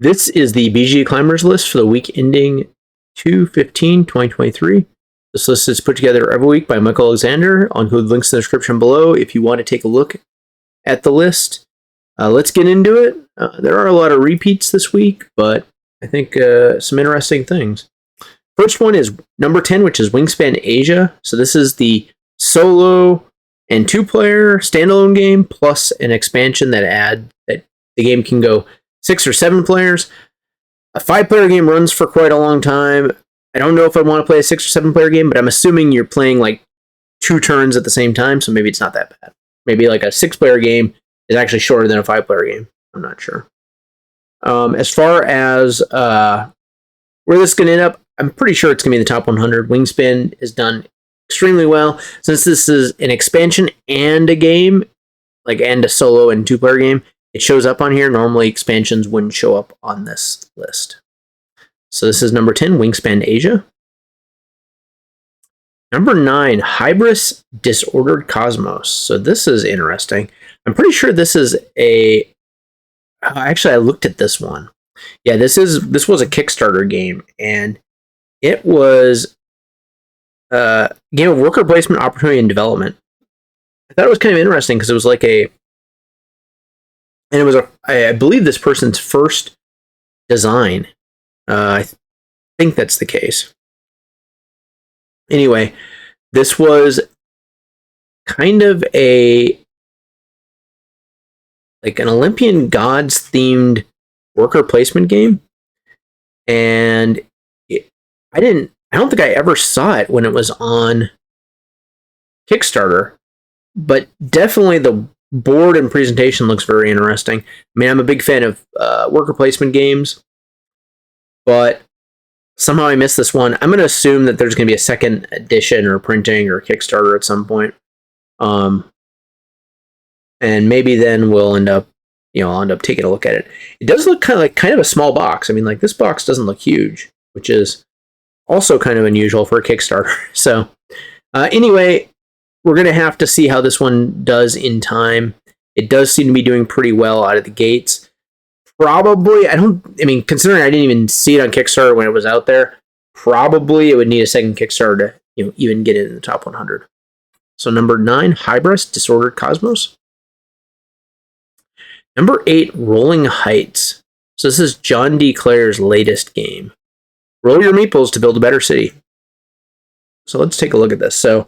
This is the BG Climbers list for the week ending 2/15/2023. This list is put together every week by Michael Alexander. I'll include links in the description below if you want to take a look at the list. Let's get into it. There are a lot of repeats this week, but I think some interesting things. First one is number 10, which is Wingspan Asia. So this is the solo and 2-player standalone game plus an expansion that the game can go 6 or 7 players. A 5-player game runs for quite a long time. I don't know if I want to play a 6 or 7-player game, but I'm assuming you're playing like 2 turns at the same time, so maybe it's not that bad. Maybe like a 6-player game is actually shorter than a 5-player game. I'm not sure. As far as where this is going to end up, I'm pretty sure it's going to be in the top 100. Wingspan has done extremely well. Since this is an expansion and a game, and a solo and 2-player game, it shows up on here. Normally, expansions wouldn't show up on this list. So this is number 10, Wingspan Asia. Number 9, Hybris Disordered Cosmos. So this is interesting. I'm pretty sure this is actually, I looked at this one. Yeah, this was a Kickstarter game, and it was a game of worker placement, opportunity, and development. I thought it was kind of interesting because it was I believe this person's first design. I think that's the case. Anyway, this was kind of an Olympian gods themed worker placement game, and I don't think I ever saw it when it was on Kickstarter, but definitely the board and presentation looks very interesting. I mean, I'm a big fan of worker placement games, but somehow I missed this one. I'm going to assume that there's going to be a second edition or printing or Kickstarter at some point. And maybe then we'll end up taking a look at it. It does look kind of a small box. I mean, this box doesn't look huge, which is also kind of unusual for a Kickstarter. So anyway, we're going to have to see how this one does in time. It does seem to be doing pretty well out of the gates. Probably, considering I didn't even see it on Kickstarter when it was out there, probably it would need a second Kickstarter to even get it in the top 100. So number 9, Hybris Disordered Cosmos. Number 8, Rolling Heights. So this is John D. Clare's latest game. Roll your meeples to build a better city. So let's take a look at this. So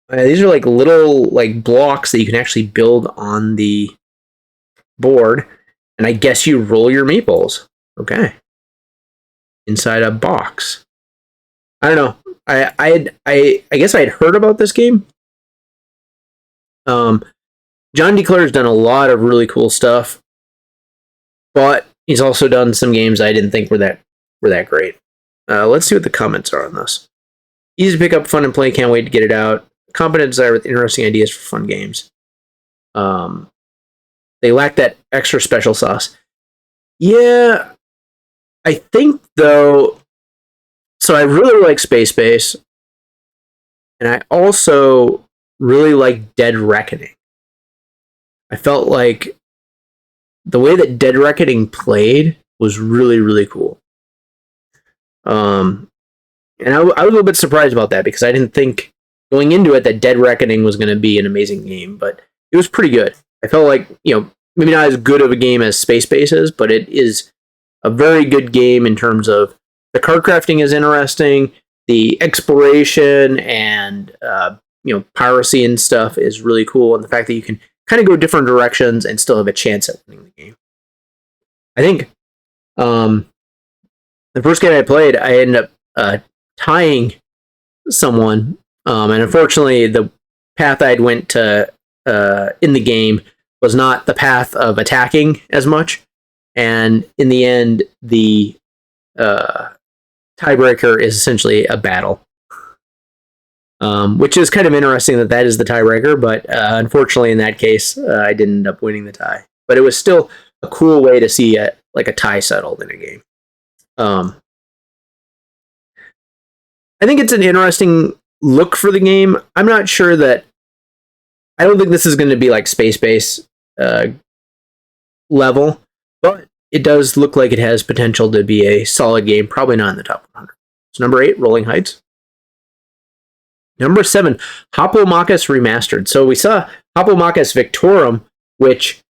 these are little blocks that you can actually build on the board, and I guess you roll your meeples. Okay. Inside a box. I don't know. I guess I had heard about this game. John D. Clare's done a lot of really cool stuff, but he's also done some games I didn't think were that great. Let's see what the comments are on this. Easy to pick up, fun and play. Can't wait to get it out. Competent desire with interesting ideas for fun games. They lack that extra special sauce. Yeah, I think though. So I really like Space Base, and I also really like Dead Reckoning. I felt like the way that Dead Reckoning played was really, really cool. And I was a little bit surprised about that because I didn't think going into it that Dead Reckoning was going to be an amazing game, but it was pretty good. I felt like, maybe not as good of a game as Space Base is, but it is a very good game in terms of the card crafting is interesting, the exploration and piracy and stuff is really cool, and the fact that you can kind of go different directions and still have a chance at winning the game. I think the first game I played, I ended up tying someone, and unfortunately the path I'd went to in the game was not the path of attacking as much, and in the end the tiebreaker is essentially a battle, which is kind of interesting that is the tiebreaker, but unfortunately in that case I didn't end up winning the tie, but it was still a cool way to see a tie settled in a game. I think it's an interesting look for the game. I'm not sure that I don't think this is going to be like Space Base level, but it does look like it has potential to be a solid game, probably not in the top 100. So number 8, Rolling Heights. Number 7, Hoplomachus Remastered. So we saw Hoplomachus Victorum, which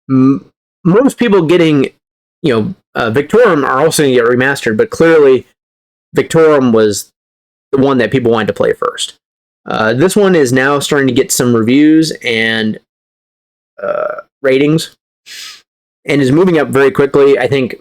most people getting, Victorum are also going to get remastered, but clearly Victorum was the one that people wanted to play first. This one is now starting to get some reviews and ratings, and is moving up very quickly. I think,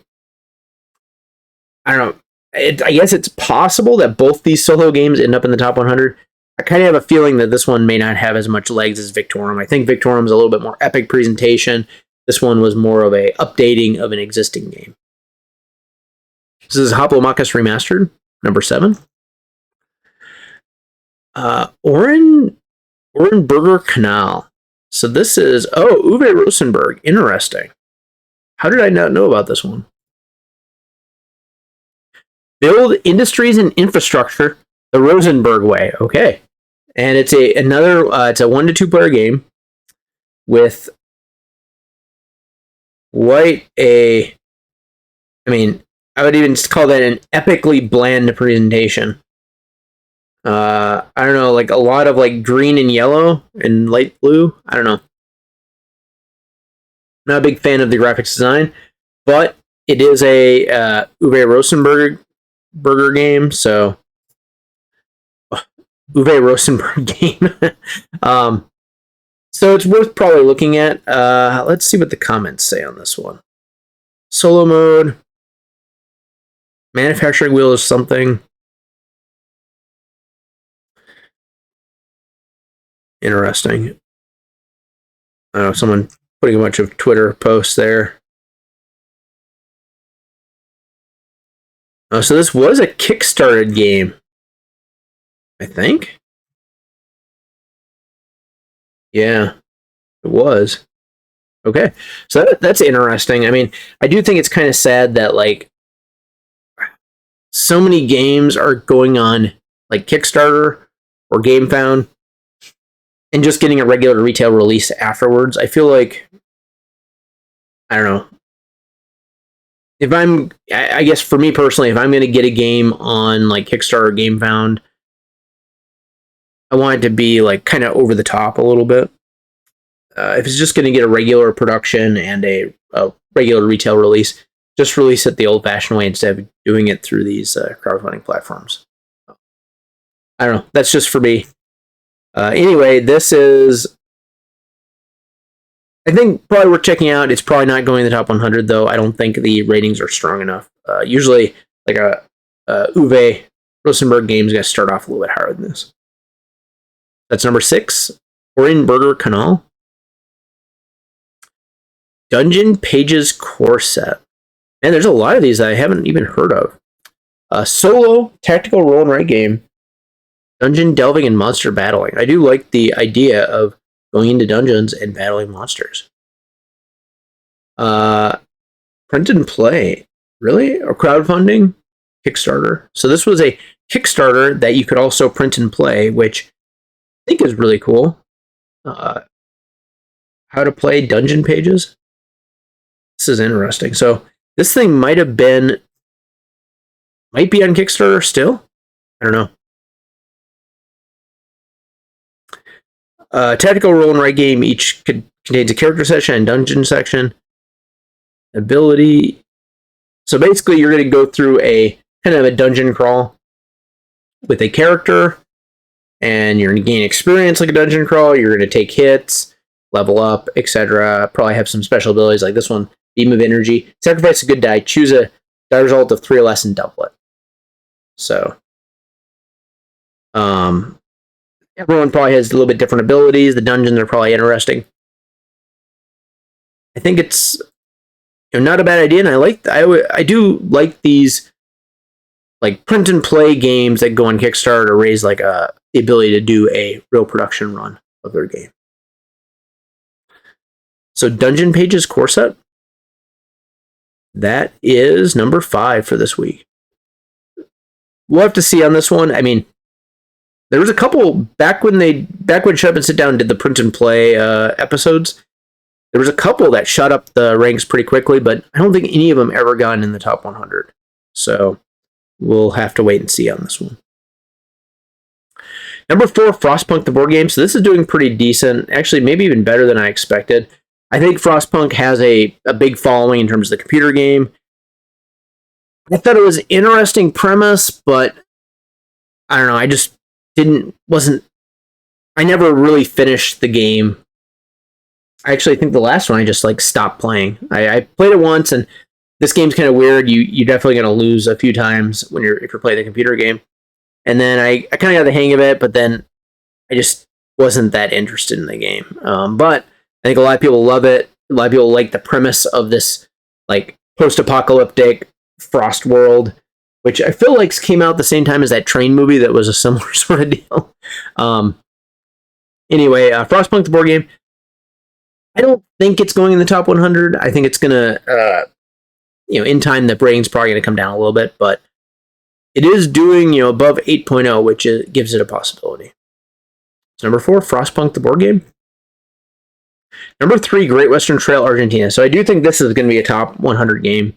I don't know, I guess it's possible that both these solo games end up in the top 100. I kind of have a feeling that this one may not have as much legs as Victorum. I think Victorum is a little bit more epic presentation. This one was more of a updating of an existing game. This is Hoplomachus Remastered, number 7. Orenburger Canal. So this is, Uwe Rosenberg. Interesting. How did I not know about this one? Build industries and infrastructure the Rosenberg way. Okay. And it's a 1 to 2 player game with I would even call that an epically bland presentation. I don't know, like a lot of like green and yellow and light blue. I don't know. Not a big fan of the graphics design, but it is a Uwe Rosenberg game, so Uwe Rosenberg game. So it's worth probably looking at. Let's see what the comments say on this one. Solo mode, manufacturing wheel is something. Interesting. Someone putting a bunch of Twitter posts there. So this was a Kickstarted game, I think. Yeah, it was. Okay, so that's interesting. I mean, I do think it's kind of sad that like so many games are going on like Kickstarter or GameFound and just getting a regular retail release afterwards. I feel like, I don't know. I guess for me personally, if I'm going to get a game on like Kickstarter or GameFound, I want it to be like kind of over the top a little bit. If it's just going to get a regular production and a regular retail release, just release it the old-fashioned way instead of doing it through these crowdfunding platforms. I don't know. That's just for me. Anyway, this is, I think, probably worth checking out. It's probably not going in the top 100, though. I don't think the ratings are strong enough. Usually, like a Uwe Rosenberg game is going to start off a little bit higher than this. That's number 6. Orenburger Canal. Dungeon Pages Core Set. Man, there's a lot of these that I haven't even heard of. Solo tactical roll and write game. Dungeon delving and monster battling. I do like the idea of going into dungeons and battling monsters. Print and play. Really? Or crowdfunding? Kickstarter. So this was a Kickstarter that you could also print and play, which I think is really cool. How to play dungeon pages. This is interesting. So this thing might be on Kickstarter still. I don't know. Tactical roll and write game. Each contains a character section and dungeon section. Ability. So basically, you're going to go through a kind of a dungeon crawl with a character, and you're going to gain experience like a dungeon crawl. You're going to take hits, level up, etc. Probably have some special abilities like this one. Beam of Energy. Sacrifice a good die. Choose a die result of 3 or less and double it. So, everyone probably has a little bit different abilities. The dungeons are probably interesting. I think it's not a bad idea, and I do like these like print and play games that go on Kickstarter to raise like the ability to do a real production run of their game. So Dungeon Pages Core Set. That is number 5 for this week. We'll have to see on this one. I mean, there was a couple back when Shut Up and Sit Down did the print and play episodes. There was a couple that shot up the ranks pretty quickly, but I don't think any of them ever got in the top 100. So we'll have to wait and see on this one. Number 4, Frostpunk the board game. So this is doing pretty decent. Actually, maybe even better than I expected. I think Frostpunk has a big following in terms of the computer game. I thought it was an interesting premise, but I don't know. I just I never really finished the game. I actually think the last one I just stopped playing. I played it once, and this game's kind of weird. You're definitely going to lose a few times if you're playing the computer game. And then I kind of got the hang of it, but then I just wasn't that interested in the game. But I think a lot of people love it. A lot of people like the premise of this post-apocalyptic Frost world, which I feel like came out the same time as that train movie that was a similar sort of deal. Anyway, Frostpunk the board game. I don't think it's going in the top 100. I think it's going to, in time, the rating's probably going to come down a little bit, but it is doing, above 8.0, which gives it a possibility. So number 4, Frostpunk the board game. Number 3, Great Western Trail Argentina. So I do think this is going to be a top 100 game.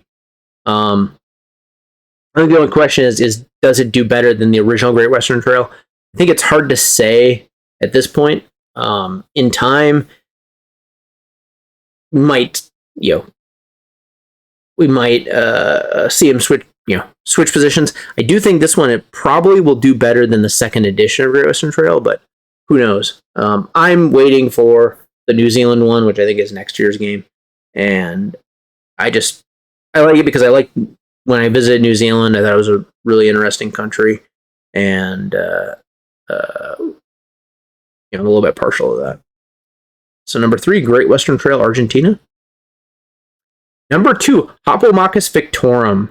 I think the only question is does it do better than the original Great Western Trail? I think it's hard to say at this point. In time, we might see him switch positions. I do think this one, it probably will do better than the second edition of Great Western Trail, but who knows? I'm waiting for the New Zealand one, which I think is next year's game, and I like it because I like when I visited New Zealand. I thought it was a really interesting country, and I'm a little bit partial to that. So number 3, Great Western Trail Argentina. Number 2, Hoplomachus Victorum.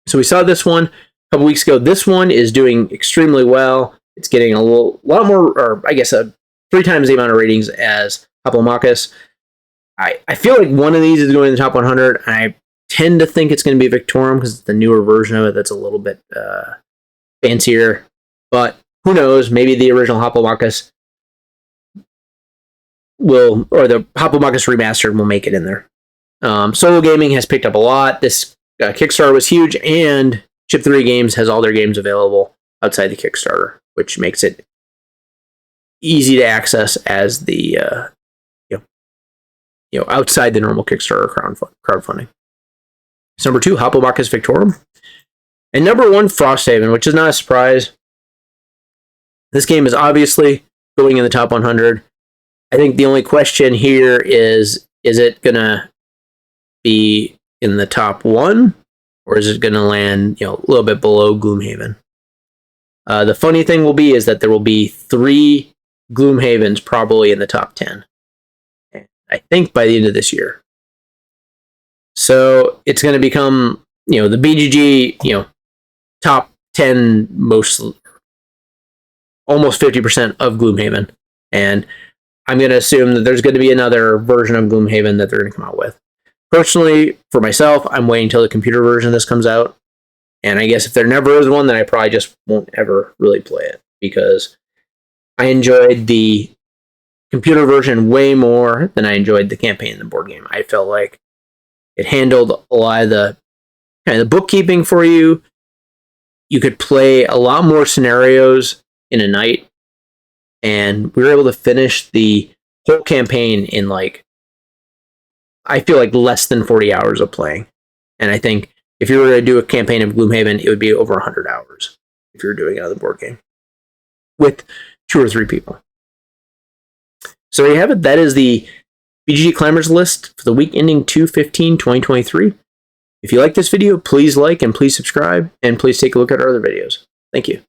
So we saw this one a couple weeks ago. This one is doing extremely well. It's getting a lot more, or I guess 3 times the amount of ratings as Hoplomachus. I feel like one of these is going in the top 100. I tend to think it's going to be Victorum because it's the newer version of it that's a little bit fancier. But who knows? Maybe the original Hoplomachus or the Hoplomachus Remastered will make it in there. Solo gaming has picked up a lot. This Kickstarter was huge, and Chip 3 Games has all their games available outside the Kickstarter, which makes it easy to access as the outside the normal Kickstarter crowdfunding. So number 2, Hoplomachus Victorum. And number 1, Frosthaven, which is not a surprise. This game is obviously going in the top 100. I think the only question here is it going to be in the top 1, or is it going to land a little bit below Gloomhaven? The funny thing will be is that there will be 3 Gloomhavens probably in the top 10. I think by the end of this year. So it's going to become, the BGG, top 10 almost 50% of Gloomhaven. And I'm going to assume that there's going to be another version of Gloomhaven that they're going to come out with. Personally, for myself, I'm waiting until the computer version of this comes out. And I guess if there never is one, then I probably just won't ever really play it, because I enjoyed the computer version way more than I enjoyed the campaign in the board game. I felt like it handled a lot of the kind of the bookkeeping for you. You could play a lot more scenarios in a night, and we were able to finish the whole campaign in I feel like less than 40 hours of playing. And I think if you were to do a campaign of Gloomhaven, it would be over 100 hours if you were doing it on the board game with 2 or 3 people. So there you have it. That is the BGG Climbers list for the week ending 2/15/2023. If you like this video, please like and please subscribe, and please take a look at our other videos. Thank you.